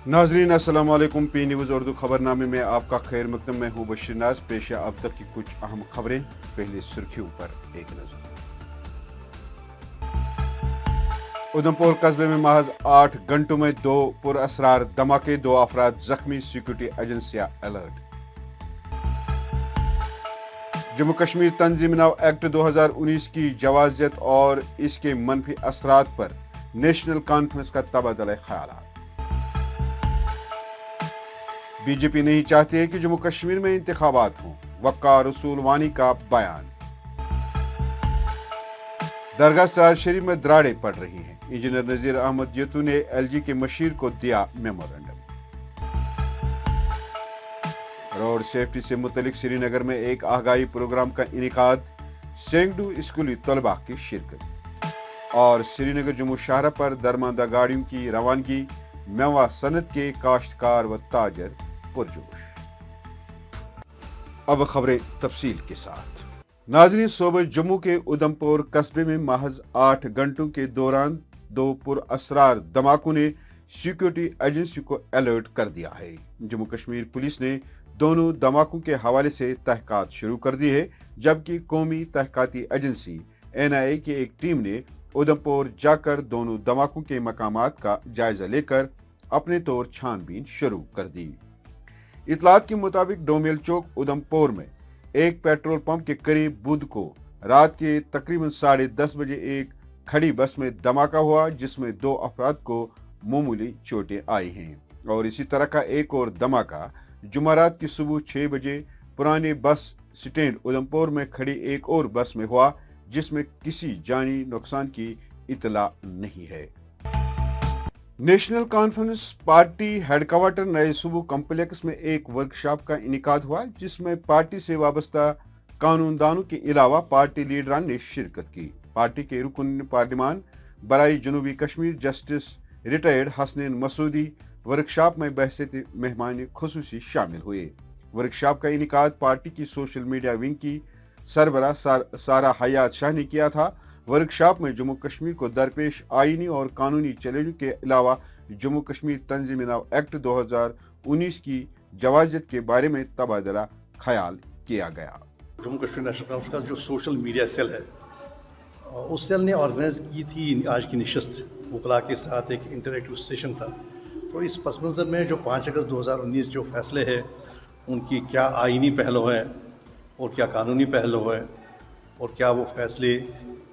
नाजरीन अस्सलाम वालेकुम। पी न्यूज़ उर्दू खबरनामे में आपका खैर मकदम। मैं हूँ बशीर नाज। पेश है अब तक की कुछ अहम खबरें। पहले सुर्खियों पर एक नजर। उधमपुर कस्बे में महज 8 घंटों में 2 पुरअसरार धमाके, 2 अफराद जख्मी, सिक्योरिटी एजेंसियां अलर्ट। जम्मू कश्मीर तंजीम नव एक्ट 2019 की जवाजियत और इसके मनफी असरात पर नेशनल कॉन्फ्रेंस का तबादला ख्याल। बीजेपी नहीं चाहती है कि जम्मू कश्मीर में इंतखाबात हों, वक़ार रसूल वानी का बयान। दरगाह शहर शरीफ में दराड़े पड़ रही हैं, इंजीनियर नजीर अहमद येतू ने एलजी के मशीर को दिया मेमोरेंडम। रोड सेफ्टी से मुतलिक श्रीनगर में एक आगाही प्रोग्राम का इनेकाद, सैकड़ों स्कूली तलबा की शिरकत। और श्रीनगर जम्मू शाहरा पर दरमांदा गाड़ियों की रवानगी, मेवा सनत के काश्तकार व ताजर पुरजोश। अब खबरें तफसील के साथ। नाज़रीन, सूबे जम्मू के उधमपुर कस्बे में महज 8 घंटों के दौरान 2 पुरअसरार धमाकों ने सिक्योरिटी एजेंसी को अलर्ट कर दिया है। जम्मू कश्मीर पुलिस ने दोनों धमाकों के हवाले से तहकीकात शुरू कर दी है, जबकि कौमी तहकीकाती एजेंसी NIA की एक टीम ने उधमपुर जाकर दोनों धमाकों के मकामात का जायजा लेकर अपने तौर छानबीन शुरू कर दी। इतलात के मुताबिक डोमेल चौक उधमपुर में एक पेट्रोल पंप के करीब बुध को रात के तकरीबन 10:30 बजे एक खड़ी बस में धमाका हुआ, जिसमें 2 अफराद को मामूली चोटें आई हैं। और इसी तरह का एक और धमाका जुमेरात की सुबह 6 बजे पुराने बस स्टैंड उधमपुर में खड़ी एक और बस में हुआ, जिसमें किसी जानी नुकसान की इतला नहीं है। नेशनल कॉन्फ्रेंस पार्टी हेडक्वार्टर नए सुबह कम्प्लेक्स में एक वर्कशॉप का इनेकाद हुआ, जिसमें पार्टी से वाबस्ता कानूनदानों के अलावा पार्टी लीडरान ने शिरकत की। पार्टी के रुकन पार्लिमान बराई जनूबी Kashmir justice retired Hasnain Masoodi workshop में बहसीत मेहमान खुसूसी शामिल हुए। वर्कशॉप का इनेकाद पार्टी की सोशल मीडिया विंग की सरबराह सारा हयात शाह ने किया था। वर्कशॉप में जम्मू कश्मीर को दरपेश आईनी और कानूनी चैलेंजों के अलावा जम्मू कश्मीर तंजीम नव एक्ट 2019 की जवाजियत के बारे में तबादला ख्याल किया गया। जम्मू कश्मीर नेशनल कॉन्फ्रेंस का जो सोशल मीडिया सेल है, उस सेल ने ऑर्गेनाइज की थी आज की नशस्त वकला के साथ एक इंटरेक्टिव सेशन था। तो इस पस मंज़र में जो 5 अगस्त 2019 जो फैसले हैं, उनकी क्या आईनी पहलू हैं और क्या कानूनी पहलू हैं, और क्या वो फैसले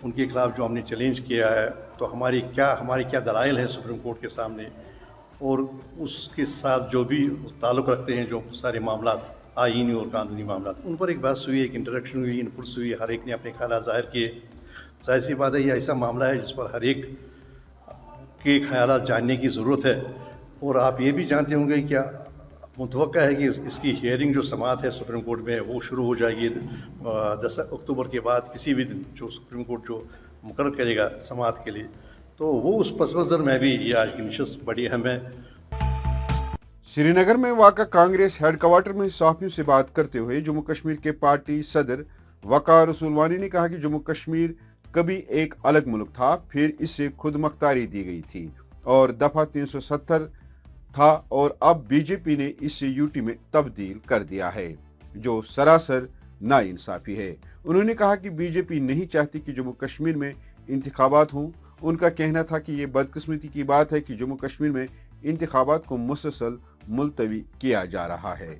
उनके खिलाफ जो हमने चैलेंज किया है, तो हमारी क्या दलाइल है सुप्रीम कोर्ट के सामने, और उसके साथ जो भी ताल्लुक़ रखते हैं जो सारे मामलात आईनी और कानूनी मामलात, उन पर एक बहस हुई, एक इंटरेक्शन हुई, इनपुट्स हुई, हर एक ने अपने ख्याल ज़ाहिर किए। जाहिर सी बात है, ये ऐसा मामला है जिस पर हर एक के ख्याल जानने की ज़रूरत है। और आप ये भी जानते होंगे क्या मुतवक्का है कि इसकी हियरिंग जो समाअत है सुप्रीम कोर्ट में, वो शुरू हो जाएगी 10 अक्टूबर के बाद किसी भी दिन, जो सुप्रीम कोर्ट जो मुकर्रर करेगा समाअत के लिए। तो वो उस पस मंज़र में भी ये आज की नशस्त बड़ी अहम है। श्रीनगर में वाक़ा कांग्रेस हेडक्वार्टर में सहाफ़ियों से बात करते हुए जम्मू कश्मीर के पार्टी सदर वक़ार रसूल वानी ने कहा कि जम्मू कश्मीर कभी एक अलग मुल्क था, फिर इसे खुद मुख्तारी दी गई थी और दफ़ा 370 था, और अब बीजेपी ने इसे यूटी में तब्दील कर दिया है, जो सरासर नाइंसाफी है। उन्होंने कहा कि बीजेपी नहीं चाहती कि जम्मू कश्मीर में इंतखाबात हों। उनका कहना था कि ये बदकिस्मती की बात है कि जम्मू कश्मीर में इंतखाबात को मुसलसल मुलतवी किया जा रहा है।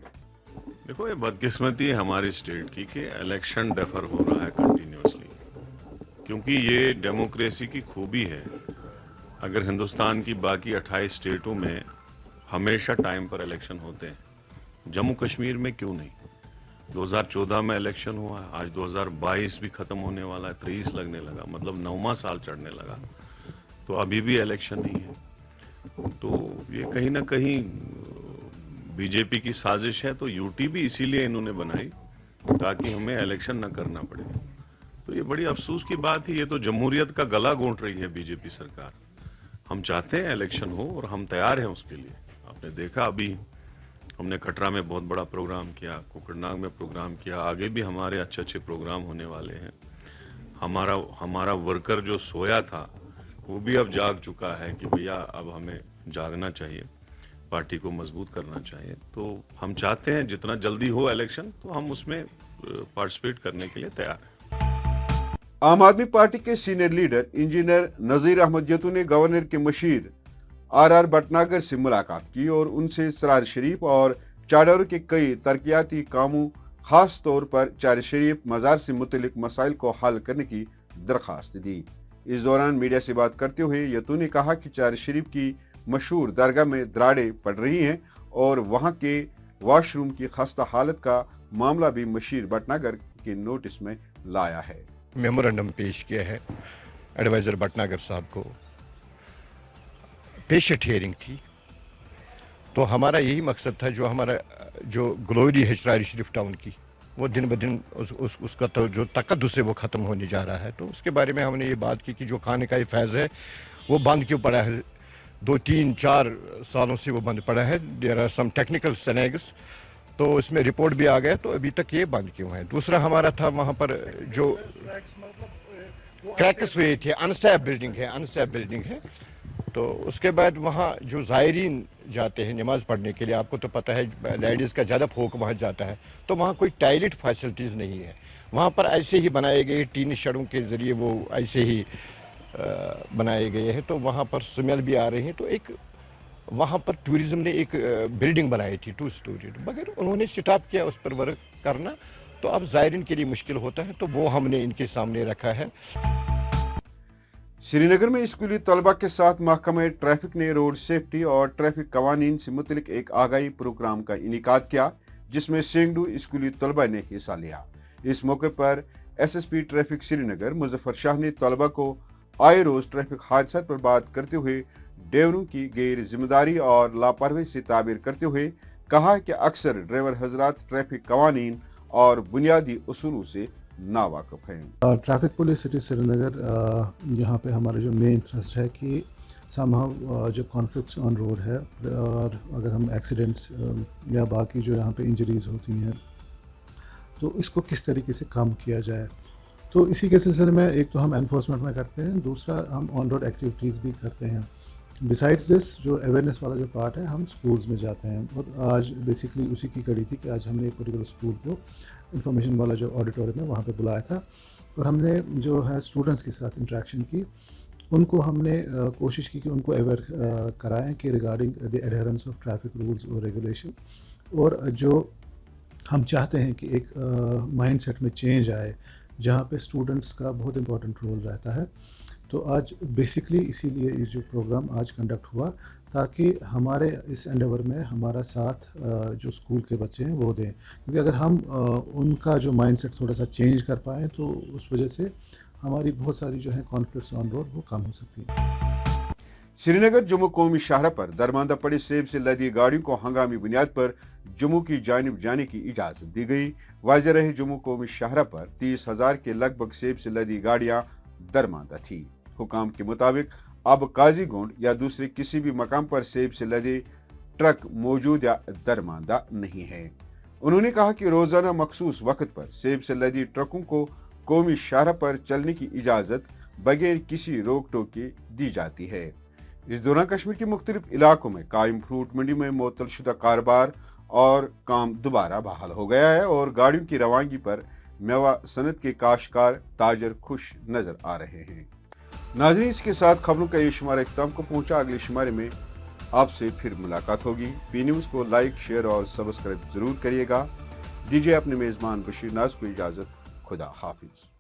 देखो, ये बदकिस्मती है हमारी स्टेट की कि इलेक्शन डेफर हो रहा है कंटिन्यूसली, क्योंकि ये डेमोक्रेसी की खूबी है। अगर हिंदुस्तान की बाकी 28 स्टेटों में हमेशा टाइम पर इलेक्शन होते हैं, जम्मू कश्मीर में क्यों नहीं? 2014 में इलेक्शन हुआ है, आज 2022 भी ख़त्म होने वाला है, 23 लगने लगा, मतलब 9वां साल चढ़ने लगा, तो अभी भी इलेक्शन नहीं है। तो ये कहीं ना कहीं बीजेपी की साजिश है। तो यूटी भी इसीलिए इन्होंने बनाई ताकि हमें इलेक्शन न करना पड़े। तो ये बड़ी अफसोस की बात है, ये तो जमहूरियत का गला घोंट रही है बीजेपी सरकार। हम चाहते हैं इलेक्शन हो और हम तैयार हैं उसके लिए। आपने देखा अभी हमने कटरा में बहुत बड़ा प्रोग्राम किया, कोकरनाग में प्रोग्राम किया, आगे भी हमारे अच्छे प्रोग्राम होने वाले हैं। हमारा वर्कर जो सोया था वो भी अब जाग चुका है कि भैया अब हमें जागना चाहिए। पार्टी को मजबूत करना चाहिए। तो हम चाहते हैं जितना जल्दी हो इलेक्शन तो हम उसमें पार्टिसिपेट करने के लिए तैयार हैं। आम आदमी पार्टी के सीनियर लीडर इंजीनियर नज़ीर अहमद जत्तू ने गवर्नर के मशीर आर भटनागर से मुलाकात की और उनसे सरार शरीफ और चाडोर के कई तरक्याती कामों, खास तौर पर चार शरीफ मज़ार से मुतल्लिक मसाइल को हल करने की दरख्वास्त दी। इस दौरान मीडिया से बात करते हुए यत्तू ने कहा कि चार शरीफ की मशहूर दरगाह में दरारें पड़ रही हैं और वहां के वॉशरूम की खस्ता हालत का मामला भी मशीर भटनागर के नोटिस में लाया है। मेमोरेंडम पेश किया है एडवाइज़र भटनागर साहब को। पेशेंट हियरिंग थी, तो हमारा यही मकसद था, जो ग्लोरी है शरार शरीफ टाउन की, वो दिन ब दिन उसका तो जो तकद्दुस है वो ख़त्म होने जा रहा है। तो उसके बारे में हमने ये बात की कि जो खाने का फैज़ है वो बंद क्यों पड़ा है, 2-3-4 सालों से वो बंद पड़ा है। देयर आर सम टेक्निकल सनेग्स, तो इसमें रिपोर्ट भी आ गया, तो अभी तक ये बंद क्यों है। दूसरा हमारा था वहाँ पर जो क्रैक्स हुए थे, अनसेफ बिल्डिंग है। तो उसके बाद वहाँ जो ज़ायरीन जाते हैं नमाज़ पढ़ने के लिए, आपको तो पता है लेडीज़ का ज़्यादा फोक वहाँ जाता है, तो वहाँ कोई टॉयलेट फैसिलिटीज़ नहीं है। वहाँ पर ऐसे ही बनाए गए टीन शेडों के ज़रिए वो ऐसे ही बनाए गए हैं, तो वहाँ पर स्मेल भी आ रही है। तो एक वहाँ पर टूरिज़्म ने एक बिल्डिंग बनाई थी 2 स्टोरी, मगर उन्होंने स्टॉप किया उस पर वर्क करना, तो अब ज़ायरीन के लिए मुश्किल होता है, तो वो हमने इनके सामने रखा है। श्रीनगर में स्कूली तलबा के साथ महकमा ट्रैफिक ने रोड सेफ्टी और ट्रैफिक कवानीन से मुतलिक एक आगाही प्रोग्राम का इनेकाद किया, जिसमें सैकड़ों स्कूली तलबा ने हिस्सा लिया। इस मौके पर SSP ट्रैफिक श्रीनगर मुजफ्फर शाह ने तलबा को आए रोज ट्रैफिक हादसा पर बात करते हुए ड्राइवरों की गैर जिम्मेदारी और लापरवाही से ताबीर करते हुए कहा कि अक्सर ड्राइवर हजरात ट्रैफिक कवानीन और बुनियादी उसूलों से नावाकिफ हैं। ट्रैफिक पुलिस सिटी श्रीनगर यहाँ पे हमारा जो मेन थ्रस्ट है कि समहाउ जो कॉन्फ्लिक्ट्स ऑन रोड है, और अगर हम एक्सीडेंट्स या बाकी जो यहाँ पे इंजरीज होती हैं, तो इसको किस तरीके से कम किया जाए। तो इसी के सिलसिले में एक तो हम एनफोर्समेंट में करते हैं, दूसरा हम ऑन रोड एक्टिविटीज़ भी करते हैं। बिसाइड्स दिस जो अवेयरनेस वाला जो पार्ट है, हम स्कूल्स में जाते हैं, और आज बेसिकली उसी की कड़ी थी कि आज हमने एक पर्टिकुलर स्कूल को इंफॉर्मेशन वाला जो ऑडिटोरियम है वहाँ पे बुलाया था, और हमने जो है स्टूडेंट्स के साथ इंटरेक्शन की। उनको हमने कोशिश की कि उनको अवेयर कराएं कि regarding the adherence of traffic rules और रेगुलेशन, और जो हम चाहते हैं कि एक माइंडसेट में चेंज आए जहाँ पे स्टूडेंट्स का बहुत इंपॉर्टेंट रोल रहता है। तो आज बेसिकली इसीलिए ये जो प्रोग्राम आज कंडक्ट हुआ, ताकि हमारे इस एंडेवर में हमारा साथ जो स्कूल के बच्चे हैं वो दें, क्योंकि अगर हम उनका जो माइंडसेट थोड़ा सा चेंज कर पाएँ तो उस वजह से हमारी बहुत सारी जो है कॉन्फ्लिक्ट्स ऑन रोड वो कम हो सकती हैं। श्रीनगर जम्मू कौमी शाहरा पर दरमांदा पड़े सेब से लदी गाड़ियों को हंगामी बुनियाद पर जम्मू की जानिब जाने की इजाजत दी गई। वाज़ेह रहे जम्मू कौमी शाहरा पर 30,000 के लगभग सेब से लदी गाड़ियां दरमांदा थी। हुकाम के मुताबिक अब काजीगुंड या दूसरे किसी भी मकाम पर सेब से लदे ट्रक मौजूद या दरमांदा नहीं है। उन्होंने कहा कि रोजाना मखसूस वक्त पर सेब से लदी ट्रकों को कौमी शाहरा पर चलने की इजाजत बगैर किसी रोक टोक के दी जाती है। इस दौरान कश्मीर के मुख्तलिफ इलाकों में कायम फ्रूट मंडी में मुअत्तल शुदा कारोबार और काम दोबारा बहाल हो गया है और गाड़ियों की रवानगी पर मेवा सनत के काश्तकार ताजर खुश नजर आ रहे हैं। नाज़रीन, इसके साथ खबरों का ये शुमारा इख्तिताम को पहुंचा। अगले शुमारे में आपसे फिर मुलाकात होगी। पी न्यूज़ को लाइक, शेयर और सब्सक्राइब जरूर करिएगा। दीजिए अपने मेज़बान बशीर नाज को इजाज़त। खुदा हाफिज।